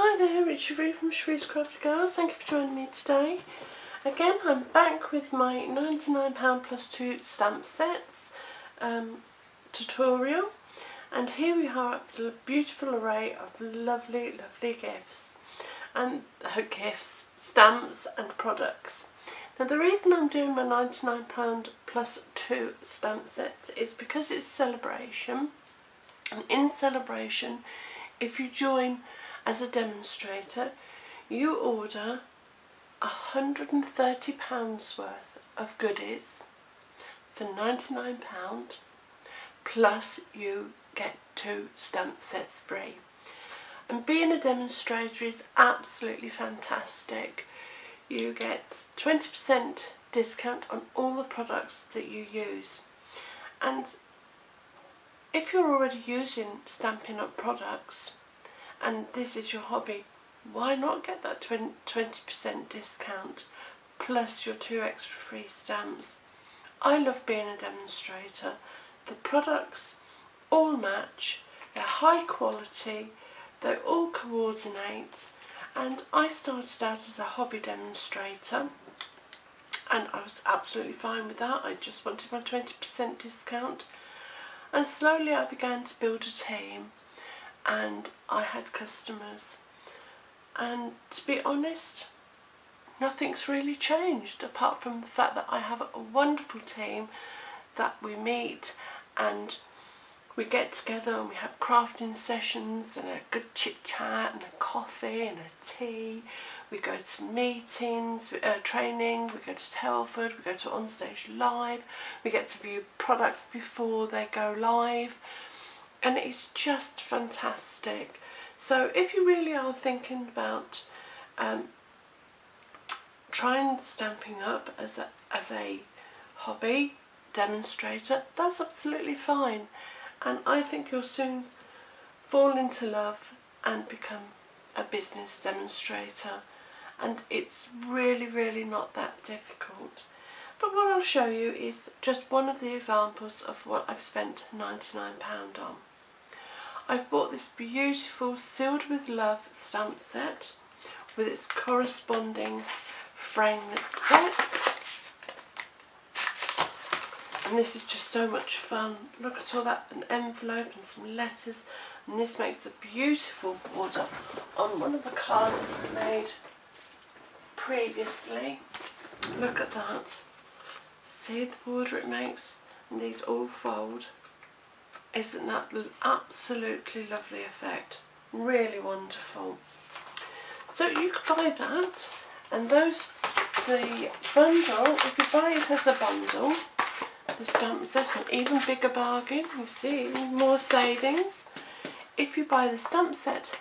Hi there, it's Cherie from Cherie's Crafty Girls. Thank you for joining me today. Again, I'm back with my £99 plus 2 stamp sets tutorial, and here we are with a beautiful array of lovely gifts and gifts, stamps and products. Now the reason I'm doing my £99 plus 2 stamp sets is because it's celebration, and in celebration, if you join as a demonstrator, you order £130 worth of goodies for £99, plus you get 2 stamp sets free. And being a demonstrator is absolutely fantastic. You get 20% discount on all the products that you use. And if you're already using Stampin' Up products and this is your hobby, why not get that 20% discount plus your 2 extra free stamps? I love being a demonstrator. The products all match, they're high quality, they all coordinate, and I started out as a hobby demonstrator and I was absolutely fine with that. I just wanted my 20% discount, and slowly I began to build a team and I had customers, and to be honest, nothing's really changed apart from the fact that I have a wonderful team that we meet and we get together and we have crafting sessions and a good chit chat and a coffee and a tea. We go to meetings, training, we go to Telford, we go to Onstage Live, we get to view products before they go live, and it's just fantastic. So if you really are thinking about trying Stampin' Up as a hobby demonstrator, that's absolutely fine, and I think you'll soon fall into love and become a business demonstrator, and it's really not that difficult. But what I'll show you is just one of the examples of what I've spent £99 on. I've bought this beautiful Sealed with Love stamp set with its corresponding framelit set. And this is just so much fun. Look at all that, an envelope and some letters, and this makes a beautiful border on one of the cards I've made previously. Look at that. See the border it makes? And these all fold. Isn't that an absolutely lovely effect? Really wonderful. So you could buy that, and the bundle, if you buy it as a bundle, the stamp set, an even bigger bargain, you see, even more savings. If you buy the stamp set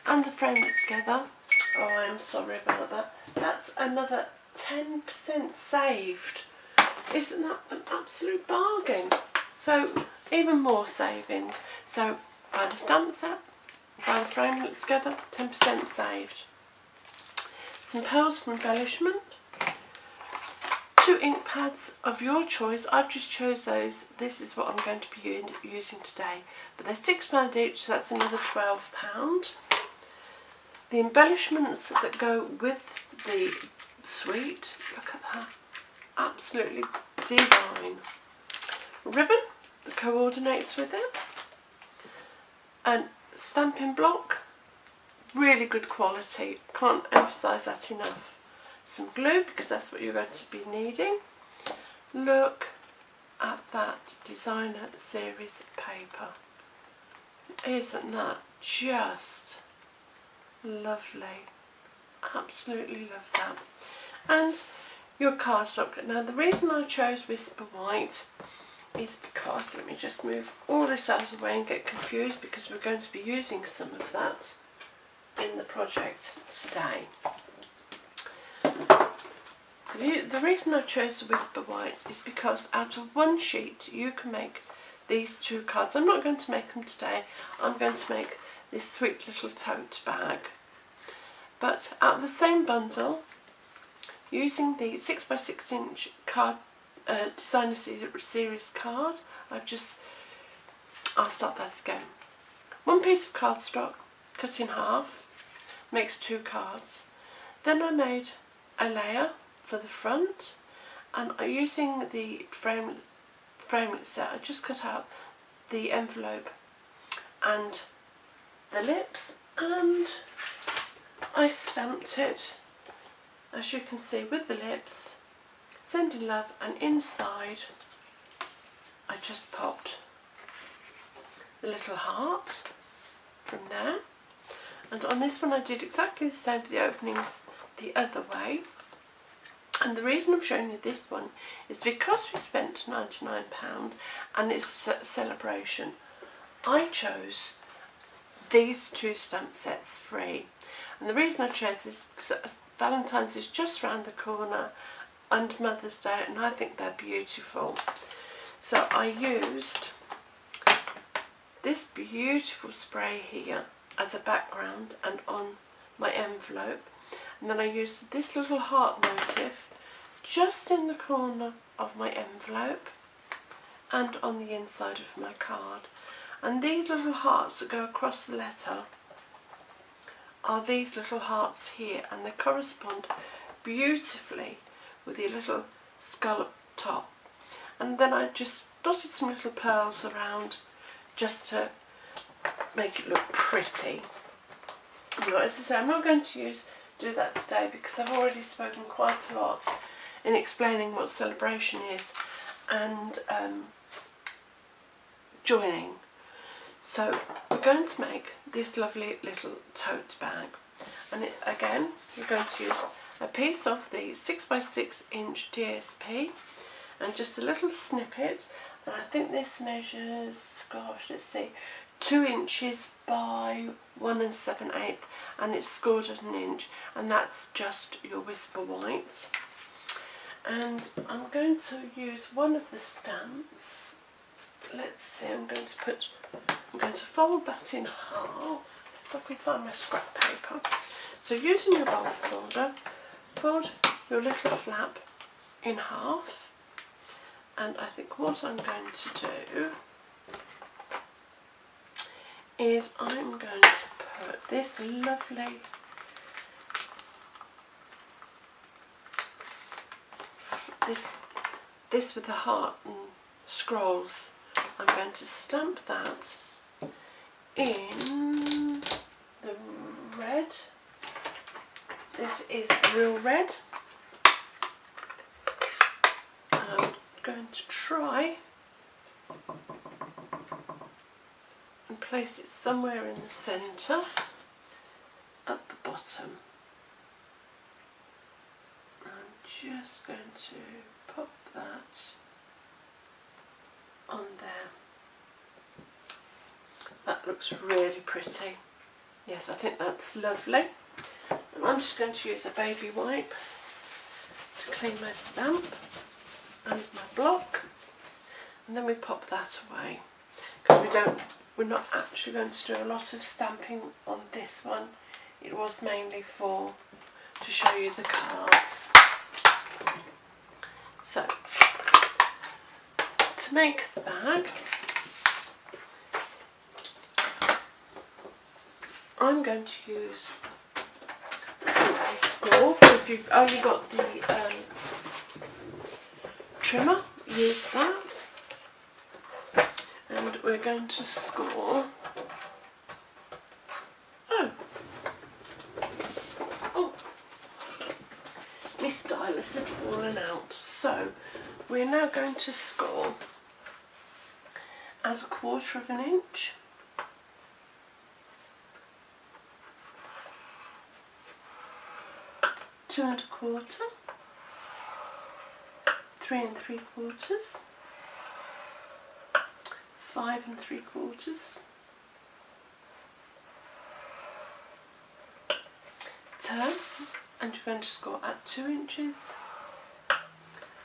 and the framelit together, oh, I'm sorry about that, that's another 10% saved. Isn't that an absolute bargain? So even more savings. So buy the stamp set, buy the framelit together, 10% saved. Some pearls for embellishment, 2 ink pads of your choice. I've just chose those. This is what I'm going to be using today, but they're £6 each, so that's another £12. The embellishments that go with the suite, look at that, absolutely divine. Ribbon that coordinates with it, and stamping block, really good quality, can't emphasise that enough. Some glue, because that's what you're going to be needing. Look at that designer series paper. Isn't that just lovely? Absolutely love that. And your cardstock. Now the reason I chose Whisper White is because, let me just move all this out of the way and get confused, because we're going to be using some of that in the project today. The reason I chose the Whisper White is because out of one sheet you can make these 2 cards. I'm not going to make them today, I'm going to make this sweet little tote bag. But out of the same bundle, using the 6x6 inch card designer series card, I'll start that again. 1 piece of cardstock cut in half, makes 2 cards. Then I made a layer for the front, and using the framelit set, I just cut out the envelope and the lips, and I stamped it, as you can see, with the lips, sending love, and inside I just popped the little heart from there. And on this one I did exactly the same for the openings the other way. And the reason I'm showing you this one is because we spent £99 and it's a celebration, I chose these 2 stamp sets free. And the reason I chose this is because Valentine's is just around the corner and Mother's Day, and I think they're beautiful. So I used this beautiful spray here as a background and on my envelope, and then I used this little heart motif just in the corner of my envelope and on the inside of my card. And these little hearts that go across the letter are these little hearts here, and they correspond beautifully with the little scallop top. And then I just dotted some little pearls around just to make it look pretty. But as I say, I'm not going to do that today because I've already spoken quite a lot in explaining what celebration is and joining. So we're going to make this lovely little tote bag, and again you're going to use a piece of the 6x6 inch DSP and just a little snippet, and I think this measures, gosh, let's see, 2 inches by 1 7/8, and it's scored at 1 inch, and that's just your Whisper White. And I'm going to use one of the stamps. Let's see, I'm going to fold that in half. If I can find my scrap paper. So using your bulb folder, fold your little flap in half, and I think what I'm going to do is I'm going to put this lovely this with the heart and scrolls. I'm going to stamp that in the red. This is real red. And I'm going to try and place it somewhere in the centre at the bottom. I'm just going to pop that on there. That looks really pretty. Yes, I think that's lovely. And I'm just going to use a baby wipe to clean my stamp and my block, and then we pop that away because we're not actually going to do a lot of stamping on this one. It was mainly to show you the cards. So to make the bag, I'm going to use a score. If you've only got the trimmer, use that. And we're going to score. My stylus had fallen out, so we're now going to score at 1/4 inch. Two and 1/4, 3 3/4, 5 3/4, turn, and you're going to score at 2 inches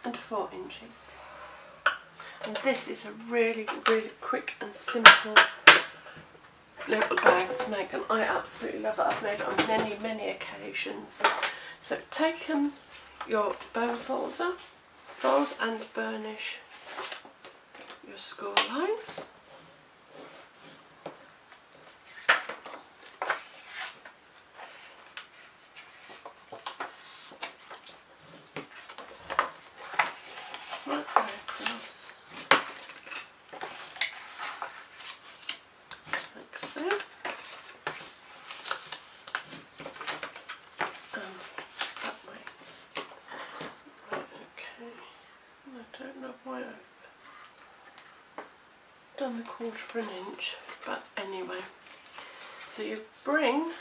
and 4 inches. And this is a really, really quick and simple little bag to make, and I absolutely love it. I've made it on many, many occasions. So taken your bone folder, fold and burnish your score lines. done the 1/4 inch, but anyway. So you bring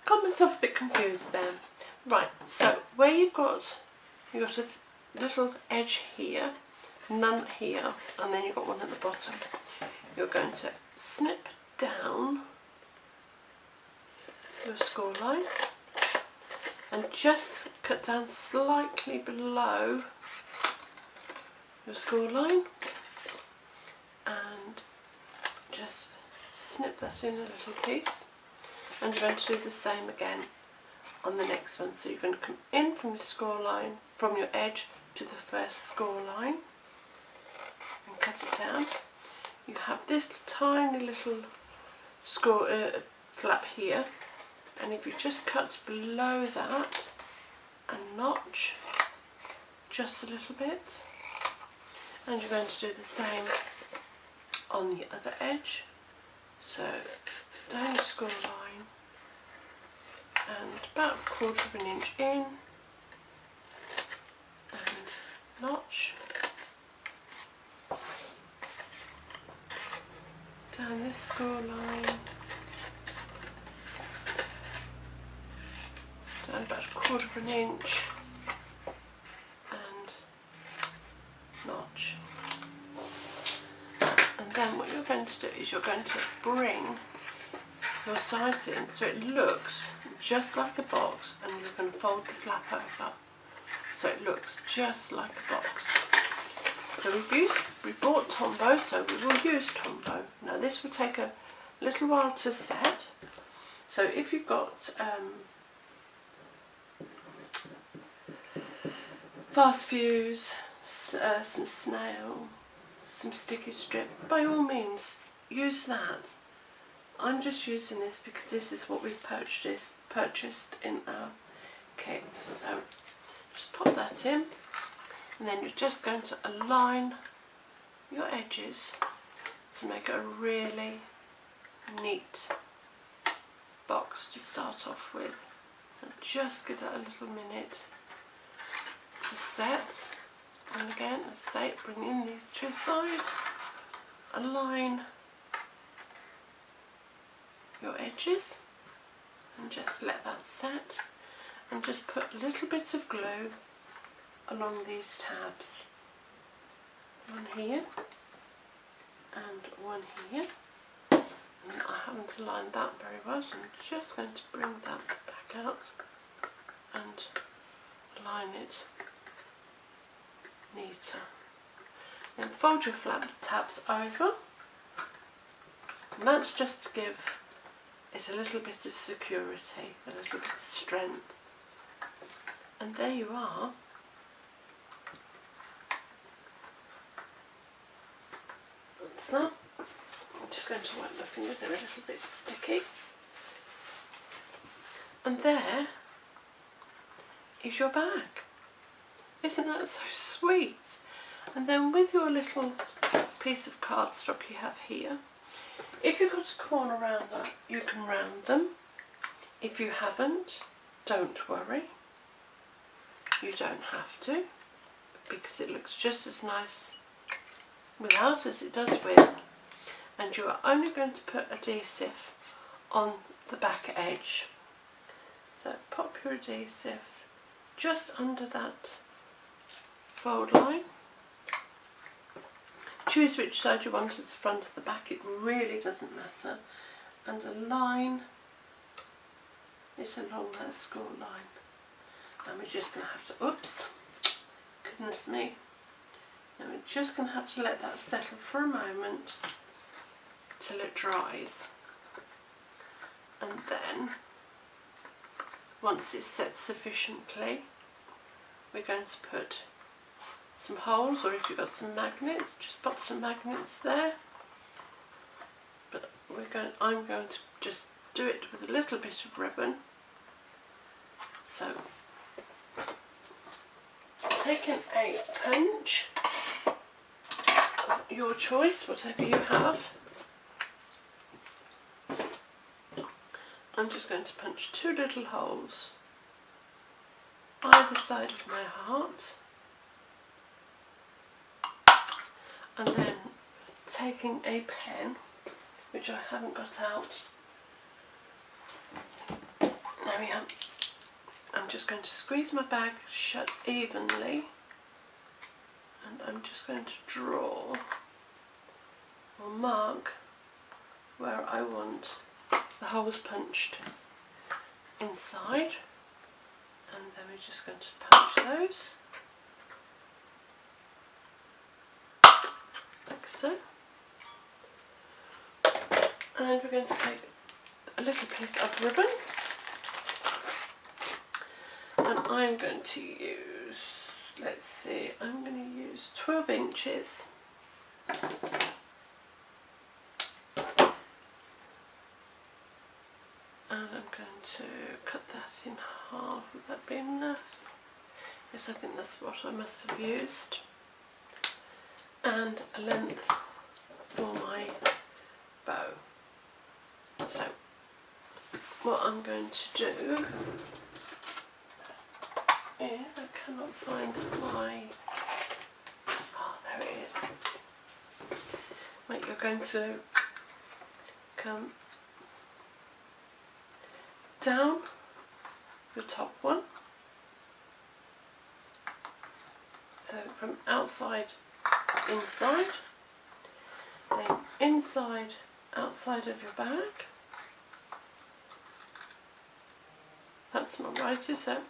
got myself a bit confused there. Right, so where you've got a little edge here, none here, and then you've got one at the bottom. You're going to snip down your score line and just cut down slightly below your score line and just snip that in a little piece. And you're going to do the same again on the next one. So you're going to come in from your score line, from your edge to the first score line and cut it down. You have this tiny little score flap here, and if you just cut below that and notch just a little bit, and you're going to do the same on the other edge. So down your score line and about 1/4 inch in and notch down this score line, down about 1/4 inch and notch. And then what you're going to do is you're going to bring your sides in so it looks just like a box, and you're going to fold the flap over so it looks just like a box. So we bought Tombow, so we will use Tombow. Now this will take a little while to set, so if you've got fast fuse, some snail, some sticky strip, by all means use that. I'm just using this because this is what we've purchased in our kits. So just pop that in, and then you're just going to align your edges to make it a really neat box to start off with. And just give that a little minute to set. And again, as I say, bring in these two sides, align your edges and just let that set, and just put a little bit of glue along these tabs, one here and one here. And I haven't aligned that very well, so I'm just going to bring that back out and align it neater. Then fold your flap tabs over, and that's just to give it a little bit of security, a little bit of strength. And there you are. That's that. I'm just going to wipe my fingers, they're a little bit sticky. And there is your bag. Isn't that so sweet? And then with your little piece of cardstock you have here, if you've got a corner around that, you can round them. If you haven't, don't worry. You don't have to, because it looks just as nice without as it does with. And you are only going to put adhesive on the back edge. So pop your adhesive just under that fold line. Choose which side you want as the front or the back, it really doesn't matter, and align it along that score line. And we're just going to have to, oops, goodness me, and we're just going to have to let that settle for a moment till it dries. And then, once it's set sufficiently, we're going to put some holes, or if you've got some magnets, just pop some magnets there. But I'm going to just do it with a little bit of ribbon. So, taking a punch of your choice, whatever you have, I'm just going to punch two little holes either side of my heart, and then taking a pen, which I haven't got out. There we are. I'm just going to squeeze my bag shut evenly, and I'm just going to draw or mark where I want the holes punched inside, and then we're just going to punch those like so. And we're going to take a little piece of ribbon, and I'm going to use, let's see, I'm going to use 12 inches. And I'm going to cut that in half. Would that be enough? Yes, I think that's what I must have used. And a length for my bow. So, what I'm going to do is, I cannot find my, oh, there it is. Right, you're going to come down the top one, so from outside inside, then inside outside of your bag. That's not right, is it?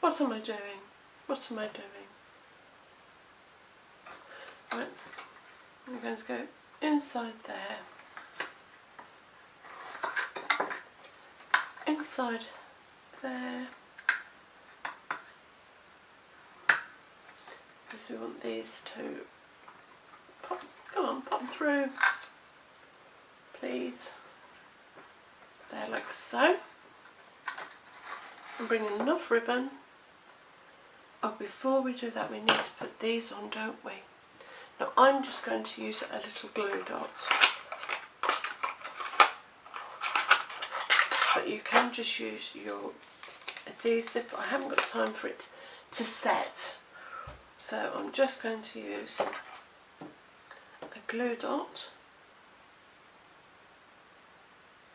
What am I doing? What am I doing? Right, I'm going to go inside there, inside there, because we want these to pop, come on, pop through, please, there, like so. And bring in enough ribbon. Oh, before we do that, we need to put these on, don't we? Now I'm just going to use a little glue dot, but you can just use your adhesive. I haven't got time for it to set, so I'm just going to use a glue dot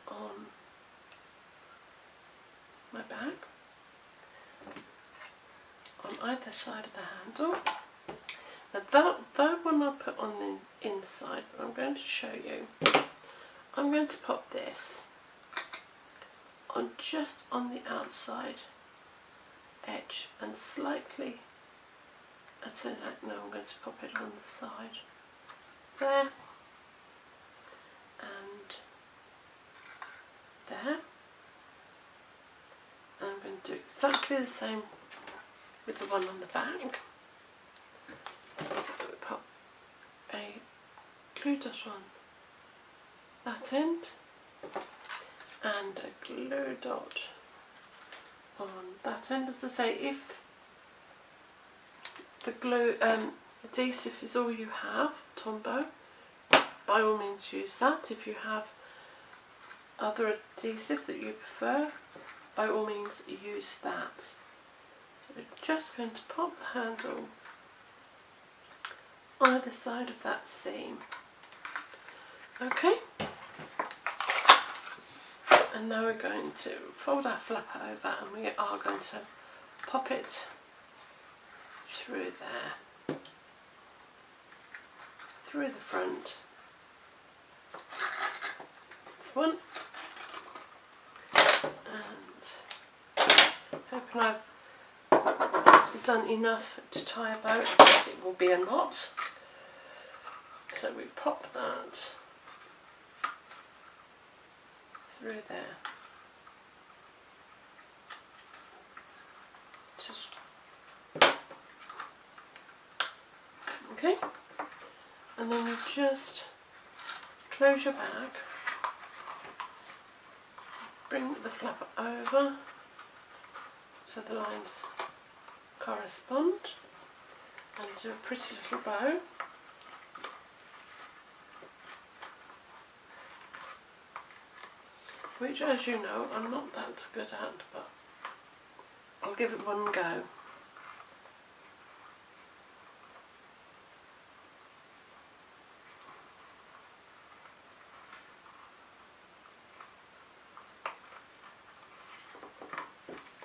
on my bag on either side of the handle. Now that one I'll put on the inside, but I'm going to show you. I'm going to pop this on just on the outside edge and slightly, no, I'm going to pop it on the side there and there. And I'm going to do exactly the same with the one on the back. So we pop a glue dot on that end and a glue dot on that end. As I say, if the glue adhesive is all you have, Tombow, by all means use that. If you have other adhesive that you prefer, by all means use that. So we're just going to pop the handle either side of that seam. Okay, and now we're going to fold our flapper over and we are going to pop it through there, through the front. That's one, and hoping I've done enough to tie a bow. I think it will be a knot. So we pop that through there. Just okay, and then you just close your bag, bring the flapper over so the lines correspond, and do a pretty little bow. Which, as you know, I'm not that good at, but I I'll give it one go.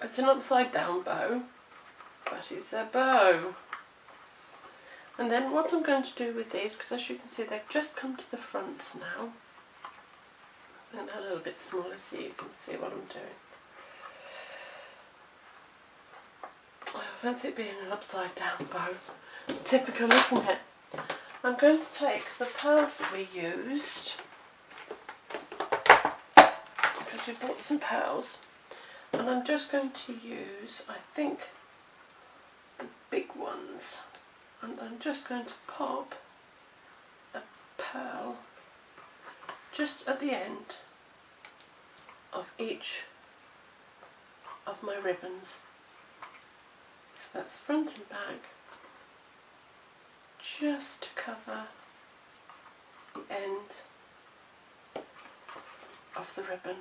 It's an upside down bow, but it's a bow. And then what I'm going to do with these, because as you can see they've just come to the front now, and they're a little bit smaller so you can see what I'm doing. I fancy it being an upside down bow. It's typical, isn't it? I'm going to take the pearls that we used, because we bought some pearls, and I'm just going to use, I think, the big ones, and I'm just going to pop a pearl just at the end of each of my ribbons. So that's front and back, just to cover the end of the ribbon,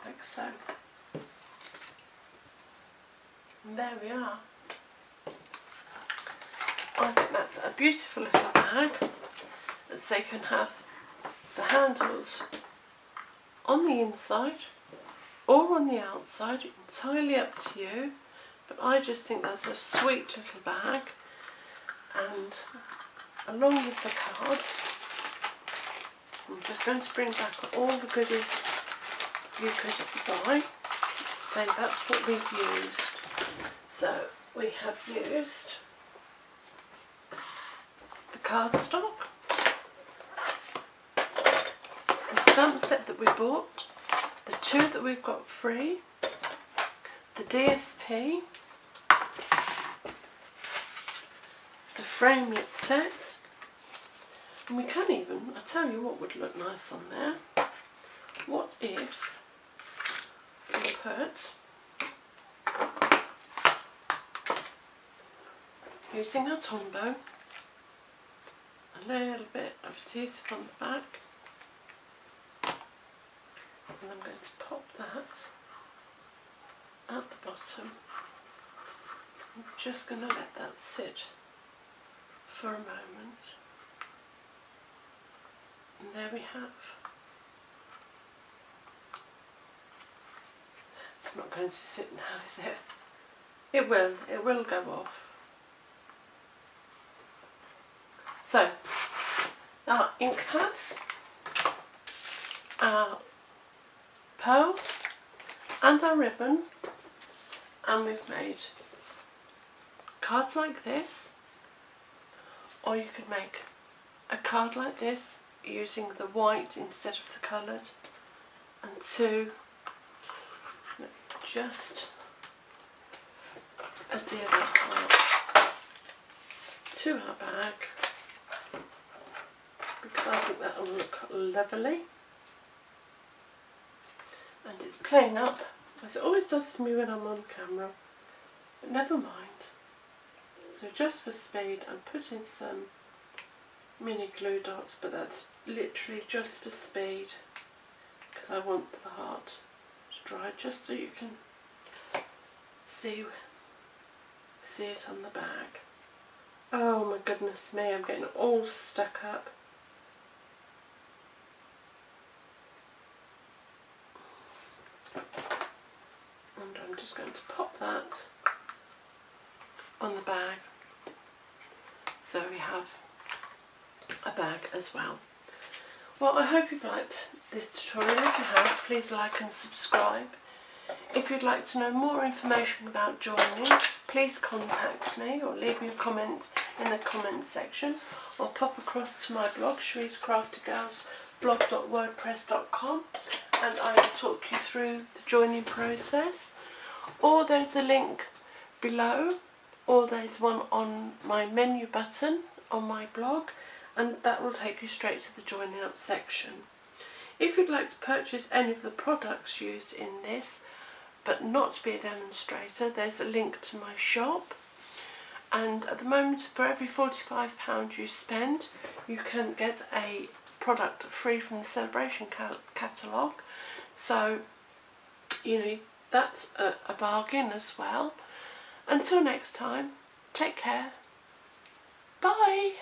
like so. And there we are. I think that's a beautiful little bag, so you can have the handles on the inside or on the outside, entirely up to you, but I just think that's a sweet little bag. And along with the cards, I'm just going to bring back all the goodies you could buy. So that's what we've used. So we have used the cardstock, the stamp set that we bought, the two that we've got free, the DSP, the framelit set, and we can even, I'll tell you what would look nice on there. What if we put, using our Tombow, a little bit of adhesive on the back, and I'm going to pop that at the bottom. I'm just going to let that sit for a moment, and there we have. It's not going to sit now, is it? It will go off. So, our ink pads, our pearls and our ribbon, and we've made cards like this, or you could make a card like this using the white instead of the coloured, and just adhere that part to our bag, because I think that will look lovely. And it's playing up, as it always does to me when I'm on camera, but never mind. So just for speed, I'm putting some mini glue dots, but that's literally just for speed, because I want the heart to dry, just so you can see it on the bag. Oh my goodness me, I'm getting all stuck up. And I'm just going to pop that on the bag, so we have a bag as well. Well, I hope you've liked this tutorial. If you have, please like and subscribe. If you'd like to know more information about joining, please contact me or leave me a comment in the comments section, or pop across to my blog, CherisCraftyGirlsblog.wordpress.com, and I will talk you through the joining process. Or there's a link below, or there's one on my menu button on my blog, and that will take you straight to the joining up section. If you'd like to purchase any of the products used in this, but not to be a demonstrator, there's a link to my shop, and at the moment for every £45 you spend, you can get a product free from the Celebration catalogue. So, you know, that's a bargain as well. Until next time, take care. Bye.